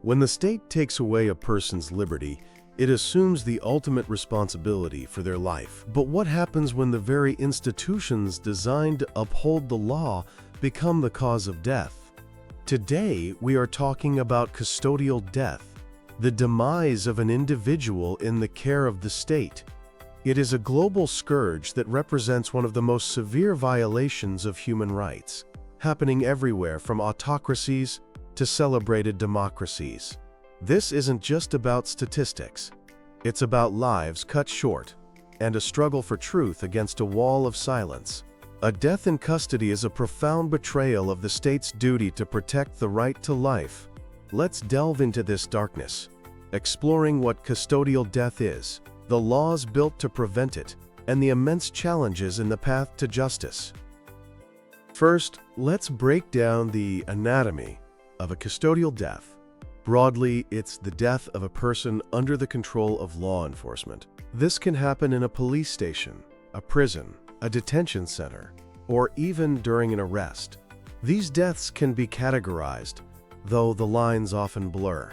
When the state takes away a person's liberty, it assumes the ultimate responsibility for their life. But what happens when the very institutions designed to uphold the law become the cause of death? Today, we are talking about custodial death, the demise of an individual in the care of the state. It is a global scourge that represents one of the most severe violations of human rights, happening everywhere from autocracies to celebrated democracies. This isn't just about statistics. It's about lives cut short and a struggle for truth against a wall of silence. A death in custody is a profound betrayal of the state's duty to protect the right to life. Let's delve into this darkness, exploring what custodial death is, the laws built to prevent it, and the immense challenges in the path to justice. First, let's break down the anatomy of a custodial death. Broadly, it's the death of a person under the control of law enforcement. This can happen in a police station, a prison, a detention center, or even during an arrest. These deaths can be categorized, though the lines often blur.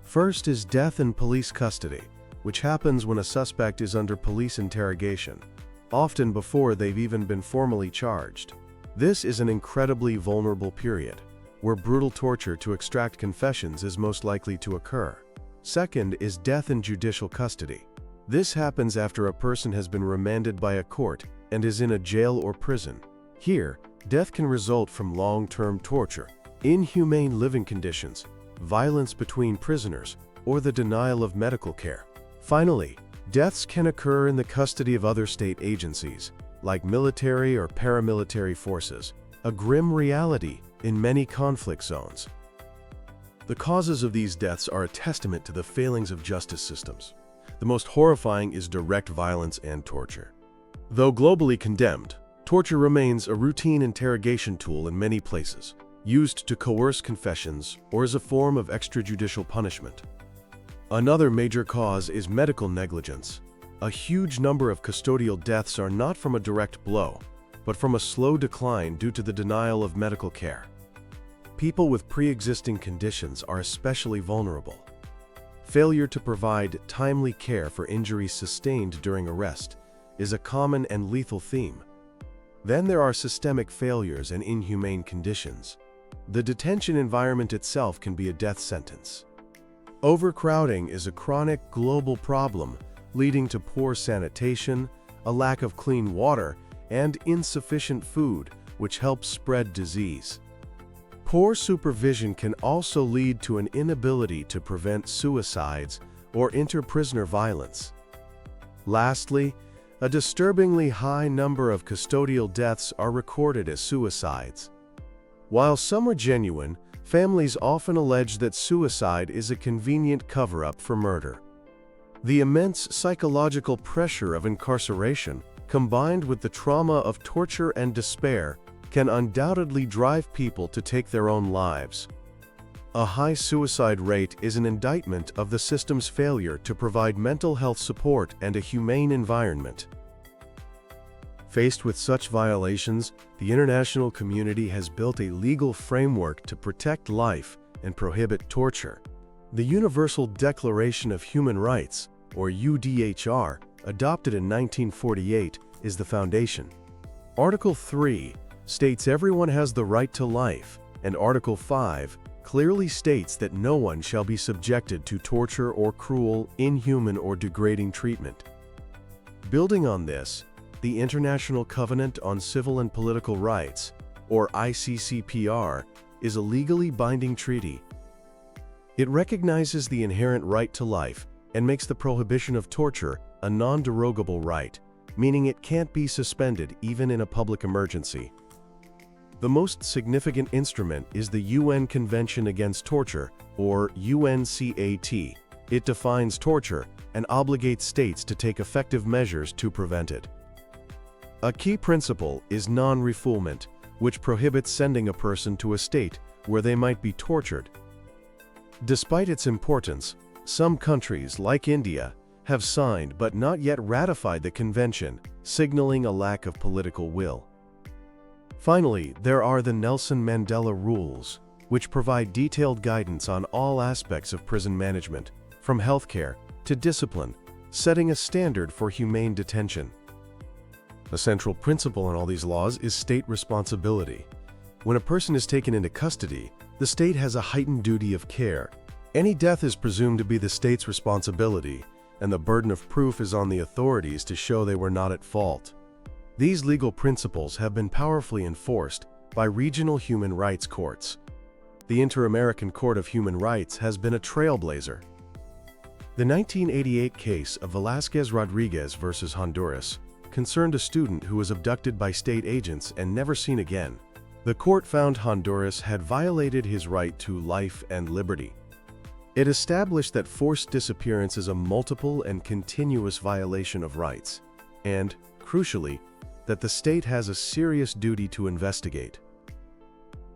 First is death in police custody, which happens when a suspect is under police interrogation, often before they've even been formally charged. This is an incredibly vulnerable period, where brutal torture to extract confessions is most likely to occur. Second is death in judicial custody. This happens after a person has been remanded by a court and is in a jail or prison. Here, death can result from long-term torture, inhumane living conditions, violence between prisoners, or the denial of medical care. Finally, deaths can occur in the custody of other state agencies, like military or paramilitary forces, a grim reality in many conflict zones. The causes of these deaths are a testament to the failings of justice systems. The most horrifying is direct violence and torture. Though globally condemned, torture remains a routine interrogation tool in many places, used to coerce confessions or as a form of extrajudicial punishment. Another major cause is medical negligence. A huge number of custodial deaths are not from a direct blow, but from a slow decline due to the denial of medical care. People with pre-existing conditions are especially vulnerable. Failure to provide timely care for injuries sustained during arrest is a common and lethal theme. Then there are systemic failures and inhumane conditions. The detention environment itself can be a death sentence. Overcrowding is a chronic global problem, leading to poor sanitation, a lack of clean water, and insufficient food, which helps spread disease. Poor supervision can also lead to an inability to prevent suicides or inter-prisoner violence. Lastly, a disturbingly high number of custodial deaths are recorded as suicides. While some are genuine, families often allege that suicide is a convenient cover-up for murder. The immense psychological pressure of incarceration, combined with the trauma of torture and despair, can undoubtedly drive people to take their own lives. A high suicide rate is an indictment of the system's failure to provide mental health support and a humane environment. Faced with such violations, the international community has built a legal framework to protect life and prohibit torture. The Universal Declaration of Human Rights, or UDHR, adopted in 1948, is the foundation. Article 3 states everyone has the right to life, and Article 5 clearly states that no one shall be subjected to torture or cruel, inhuman, or degrading treatment. Building on this, the International Covenant on Civil and Political Rights, or ICCPR, is a legally binding treaty. It recognizes the inherent right to life and makes the prohibition of torture a non-derogable right, meaning it can't be suspended even in a public emergency. The most significant instrument is the UN Convention Against Torture, or UNCAT. It defines torture and obligates states to take effective measures to prevent it. A key principle is non-refoulement, which prohibits sending a person to a state where they might be tortured. Despite its importance, some countries, like India, have signed but not yet ratified the convention, signaling a lack of political will. Finally, there are the Nelson Mandela rules, which provide detailed guidance on all aspects of prison management, from healthcare to discipline, setting a standard for humane detention. A central principle in all these laws is state responsibility. When a person is taken into custody, the state has a heightened duty of care. Any death is presumed to be the state's responsibility, and the burden of proof is on the authorities to show they were not at fault. These legal principles have been powerfully enforced by regional human rights courts. The Inter-American Court of Human Rights has been a trailblazer. The 1988 case of Velázquez Rodriguez versus Honduras concerned a student who was abducted by state agents and never seen again. The court found Honduras had violated his right to life and liberty. It established that forced disappearance is a multiple and continuous violation of rights, and, crucially, that the state has a serious duty to investigate.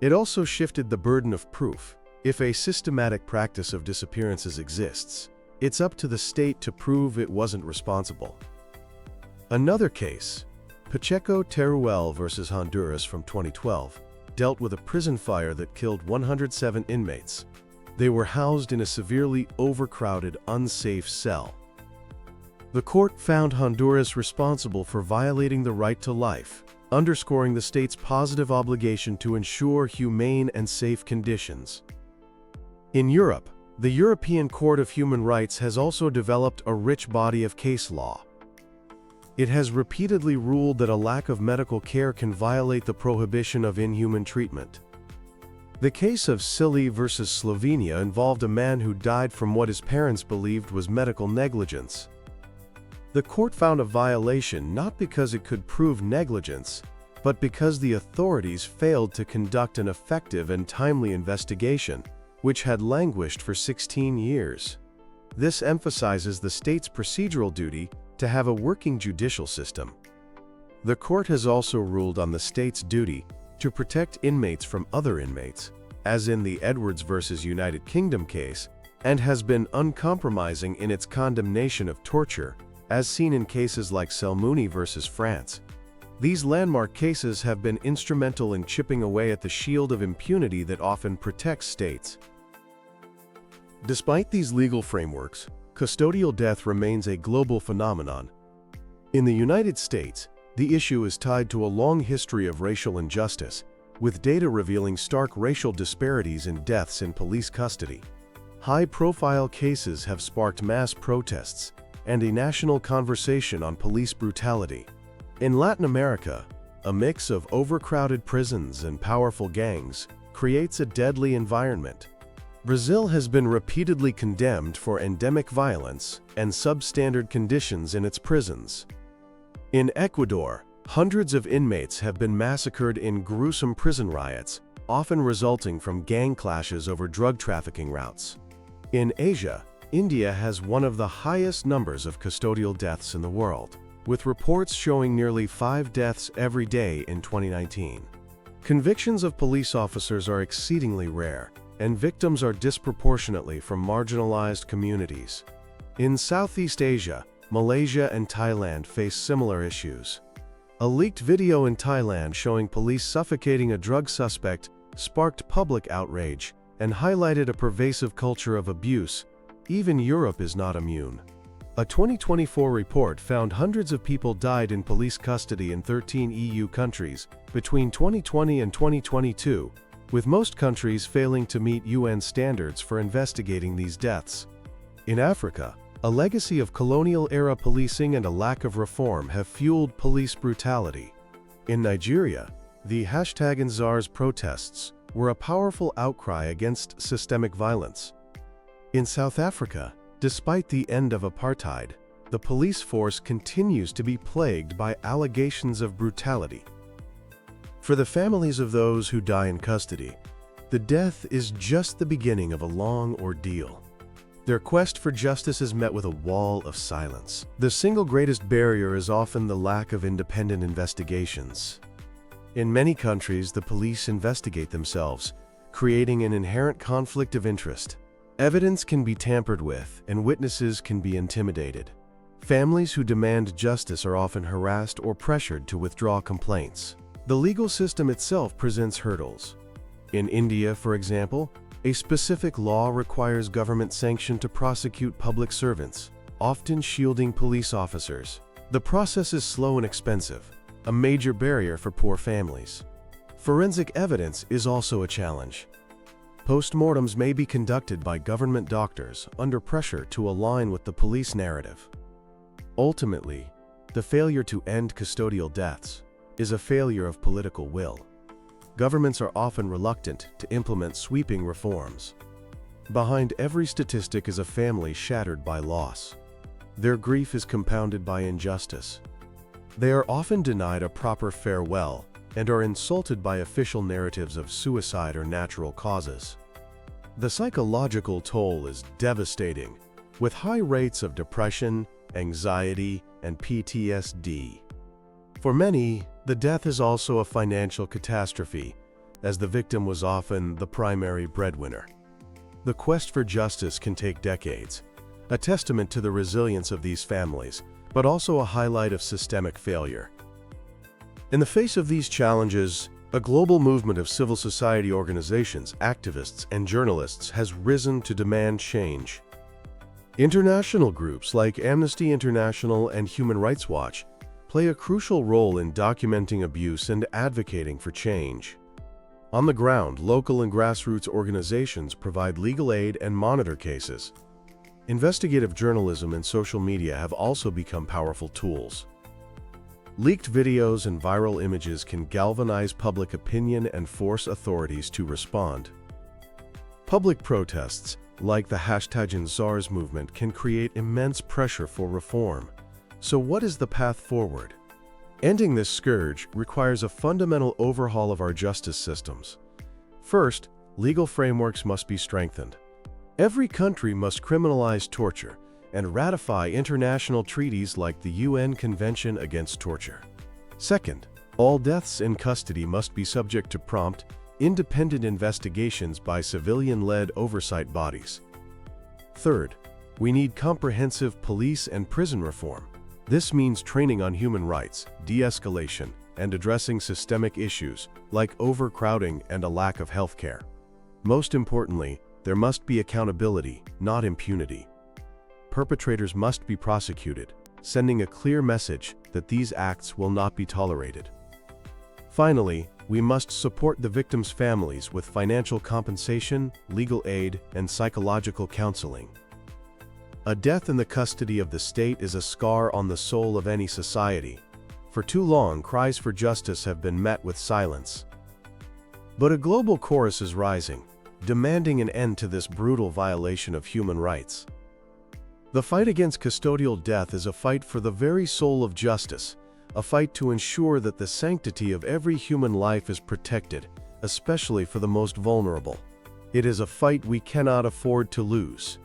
It also shifted the burden of proof. If a systematic practice of disappearances exists, it's up to the state to prove it wasn't responsible. Another case, Pacheco Teruel versus Honduras from 2012, dealt with a prison fire that killed 107 inmates. They were housed in a severely overcrowded, unsafe cell. The court found Honduras responsible for violating the right to life, underscoring the state's positive obligation to ensure humane and safe conditions. In Europe, the European Court of Human Rights has also developed a rich body of case law. It has repeatedly ruled that a lack of medical care can violate the prohibition of inhuman treatment. The case of Sili versus Slovenia involved a man who died from what his parents believed was medical negligence. The court found a violation not because it could prove negligence, but because the authorities failed to conduct an effective and timely investigation, which had languished for 16 years. This emphasizes the state's procedural duty to have a working judicial system. The court has also ruled on the state's duty to protect inmates from other inmates, as in the Edwards versus United Kingdom case, and has been uncompromising in its condemnation of torture, as seen in cases like Selmouni versus France. These landmark cases have been instrumental in chipping away at the shield of impunity that often protects states. Despite these legal frameworks, custodial death remains a global phenomenon. In the United States, the issue is tied to a long history of racial injustice, with data revealing stark racial disparities in deaths in police custody. High-profile cases have sparked mass protests and a national conversation on police brutality. In Latin America, a mix of overcrowded prisons and powerful gangs creates a deadly environment. Brazil has been repeatedly condemned for endemic violence and substandard conditions in its prisons. In Ecuador, hundreds of inmates have been massacred in gruesome prison riots, often resulting from gang clashes over drug trafficking routes. In Asia, India has one of the highest numbers of custodial deaths in the world, with reports showing nearly 5 deaths every day in 2019. Convictions of police officers are exceedingly rare, and victims are disproportionately from marginalized communities. In Southeast Asia, Malaysia and Thailand face similar issues. A leaked video in Thailand showing police suffocating a drug suspect sparked public outrage and highlighted a pervasive culture of abuse. Even Europe is not immune. A 2024 report found hundreds of people died in police custody in 13 EU countries between 2020 and 2022, with most countries failing to meet UN standards for investigating these deaths. In Africa, a legacy of colonial-era policing and a lack of reform have fueled police brutality. In Nigeria, the #NSARS protests were a powerful outcry against systemic violence. In South Africa, despite the end of apartheid, the police force continues to be plagued by allegations of brutality. For the families of those who die in custody, the death is just the beginning of a long ordeal. Their quest for justice is met with a wall of silence. The single greatest barrier is often the lack of independent investigations. In many countries, the police investigate themselves, creating an inherent conflict of interest. Evidence can be tampered with, and witnesses can be intimidated. Families who demand justice are often harassed or pressured to withdraw complaints. The legal system itself presents hurdles. In India, for example, a specific law requires government sanction to prosecute public servants, often shielding police officers. The process is slow and expensive, a major barrier for poor families. Forensic evidence is also a challenge. Postmortems may be conducted by government doctors under pressure to align with the police narrative. Ultimately, the failure to end custodial deaths is a failure of political will. Governments are often reluctant to implement sweeping reforms. Behind every statistic is a family shattered by loss. Their grief is compounded by injustice. They are often denied a proper farewell and are insulted by official narratives of suicide or natural causes. The psychological toll is devastating, with high rates of depression, anxiety, and PTSD. For many, the death is also a financial catastrophe, as the victim was often the primary breadwinner. The quest for justice can take decades, a testament to the resilience of these families, but also a highlight of systemic failure. In the face of these challenges, a global movement of civil society organizations, activists, and journalists has risen to demand change. International groups like Amnesty International and Human Rights Watch play a crucial role in documenting abuse and advocating for change. On the ground, local and grassroots organizations provide legal aid and monitor cases. Investigative journalism and social media have also become powerful tools. Leaked videos and viral images can galvanize public opinion and force authorities to respond. Public protests, like the #InSARS movement, can create immense pressure for reform. So what is the path forward? Ending this scourge requires a fundamental overhaul of our justice systems. First, legal frameworks must be strengthened. Every country must criminalize torture and ratify international treaties like the UN Convention Against Torture. Second, all deaths in custody must be subject to prompt, independent investigations by civilian-led oversight bodies. Third, we need comprehensive police and prison reform. This means training on human rights, de-escalation, and addressing systemic issues like overcrowding and a lack of health care. Most importantly, there must be accountability, not impunity. Perpetrators must be prosecuted, sending a clear message that these acts will not be tolerated. Finally, we must support the victims' families with financial compensation, legal aid, and psychological counseling. A death in the custody of the state is a scar on the soul of any society. For too long, cries for justice have been met with silence. But a global chorus is rising, demanding an end to this brutal violation of human rights. The fight against custodial death is a fight for the very soul of justice, a fight to ensure that the sanctity of every human life is protected, especially for the most vulnerable. It is a fight we cannot afford to lose.